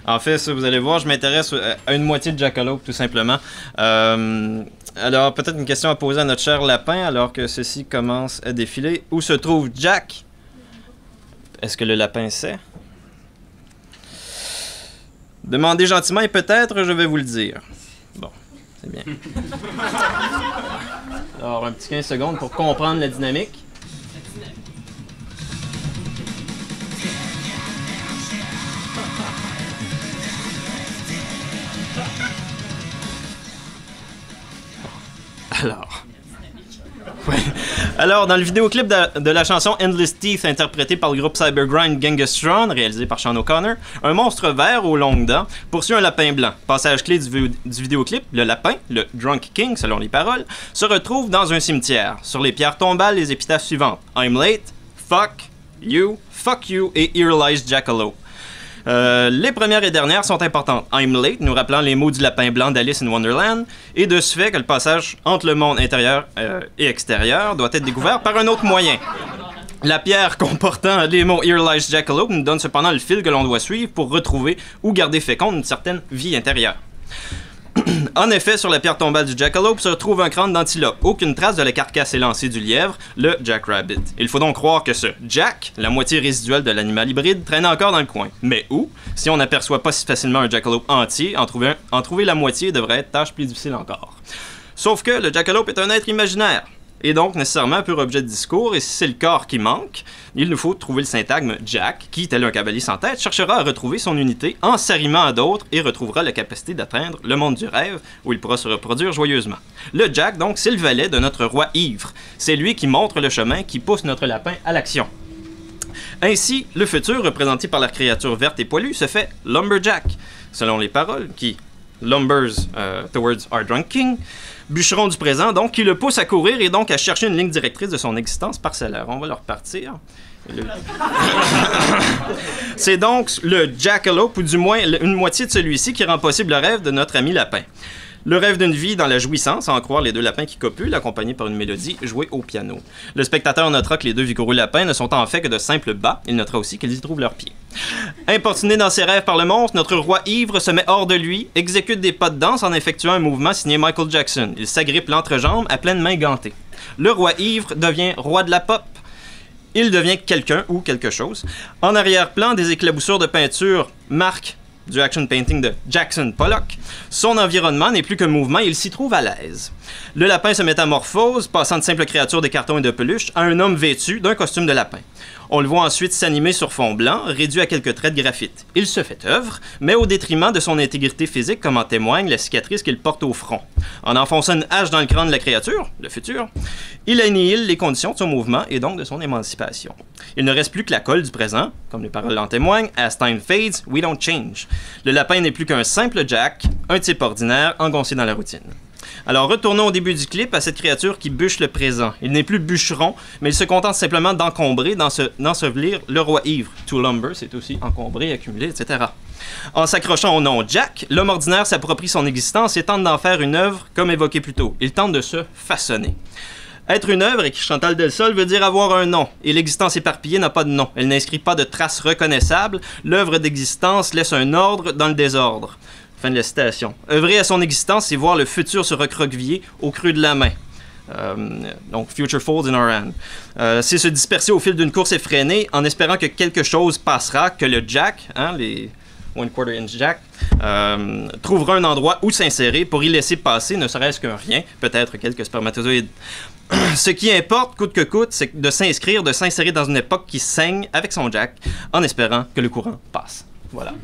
En fait, ça, vous allez voir, je m'intéresse à une moitié de Jackalope, tout simplement. Alors, peut-être une question à poser à notre cher lapin, alors que ceci commence à défiler. Où se trouve Jack? Est-ce que le lapin sait? Demandez gentiment et peut-être je vais vous le dire. Bon, c'est bien. Alors, un petit 15 secondes pour comprendre la dynamique. Alors, dans le vidéoclip de la chanson Endless Teeth, interprétée par le groupe Cybergrind Genghis-Tron, réalisé par Sean O'Connor, un monstre vert aux longues dents poursuit un lapin blanc. Passage clé du vidéoclip, le lapin, le Drunk King selon les paroles, se retrouve dans un cimetière. Sur les pierres tombales, les épitaphes suivantes: I'm late, fuck you et here lies Jackalope. Les premières et dernières sont importantes. I'm late, nous rappelant les mots du lapin blanc d'Alice in Wonderland, et de ce fait que le passage entre le monde intérieur et extérieur doit être découvert par un autre moyen. La pierre comportant les mots Here lies Jackalope nous donne cependant le fil que l'on doit suivre pour retrouver ou garder féconde une certaine vie intérieure. En effet, sur la pierre tombale du Jackalope se retrouve un crâne d'antilope. Aucune trace de la carcasse élancée du lièvre, le Jackrabbit. Il faut donc croire que ce Jack, la moitié résiduelle de l'animal hybride, traîne encore dans le coin. Mais où? Si on n'aperçoit pas si facilement un Jackalope entier, en trouver la moitié devrait être tâche plus difficile encore. Sauf que le Jackalope est un être imaginaire, et donc nécessairement un pur objet de discours, et si c'est le corps qui manque, il nous faut trouver le syntagme Jack, qui, tel un cavalier sans tête, cherchera à retrouver son unité en s'arrimant à d'autres et retrouvera la capacité d'atteindre le monde du rêve, où il pourra se reproduire joyeusement. Le Jack, donc, c'est le valet de notre roi ivre. C'est lui qui montre le chemin, qui pousse notre lapin à l'action. Ainsi, le futur, représenté par la créature verte et poilue, se fait Lumberjack, selon les paroles, qui lumbers towards our drunk king, bûcheron du présent, donc, qui le pousse à courir et donc à chercher une ligne directrice de son existence parcellaire. On va le repartir. C'est donc le Jackalope, ou du moins une moitié de celui-ci, qui rend possible le rêve de notre ami lapin. Le rêve d'une vie dans la jouissance, à en croire les deux lapins qui copulent, accompagnés par une mélodie jouée au piano. Le spectateur notera que les deux vigoureux lapins ne sont en fait que de simples bas. Il notera aussi qu'ils y trouvent leurs pieds. Importuné dans ses rêves par le monstre, notre roi ivre se met hors de lui, exécute des pas de danse en effectuant un mouvement signé Michael Jackson. Il s'agrippe l'entrejambe à pleine main gantée. Le roi ivre devient roi de la pop. Il devient quelqu'un ou quelque chose. En arrière-plan, des éclaboussures de peinture marquent du action painting de Jackson Pollock. Son environnement n'est plus qu'un mouvement et il s'y trouve à l'aise. Le lapin se métamorphose, passant de simple créature de carton et de peluche à un homme vêtu d'un costume de lapin. On le voit ensuite s'animer sur fond blanc, réduit à quelques traits de graphite. Il se fait œuvre, mais au détriment de son intégrité physique, comme en témoigne la cicatrice qu'il porte au front. En enfonçant une hache dans le crâne de la créature, le futur, il annihile les conditions de son mouvement et donc de son émancipation. Il ne reste plus que la colle du présent, comme les paroles en témoignent, As time fades, we don't change. Le lapin n'est plus qu'un simple Jack, un type ordinaire, engoncé dans la routine. Alors retournons au début du clip à cette créature qui bûche le présent. Il n'est plus bûcheron, mais il se contente simplement d'encombrer, d'ensevelir le roi ivre. To lumber, c'est aussi encombrer, accumuler, etc. En s'accrochant au nom Jack, l'homme ordinaire s'approprie son existence et tente d'en faire une œuvre comme évoqué plus tôt. Il tente de se façonner. Être une œuvre, écrit Chantal Delsol, veut dire avoir un nom, et l'existence éparpillée n'a pas de nom. Elle n'inscrit pas de traces reconnaissables. L'œuvre d'existence laisse un ordre dans le désordre. Fin de la citation. Œuvrer à son existence, c'est voir le futur se recroqueviller au creux de la main. Donc, future folds in our hand. C'est se disperser au fil d'une course effrénée en espérant que quelque chose passera, que le Jack, les 1/4 inch Jack, trouvera un endroit où s'insérer pour y laisser passer ne serait-ce qu'un rien, peut-être quelques spermatozoïdes. Ce qui importe, coûte que coûte, c'est de s'inscrire, de s'insérer dans une époque qui saigne avec son Jack, en espérant que le courant passe. Voilà.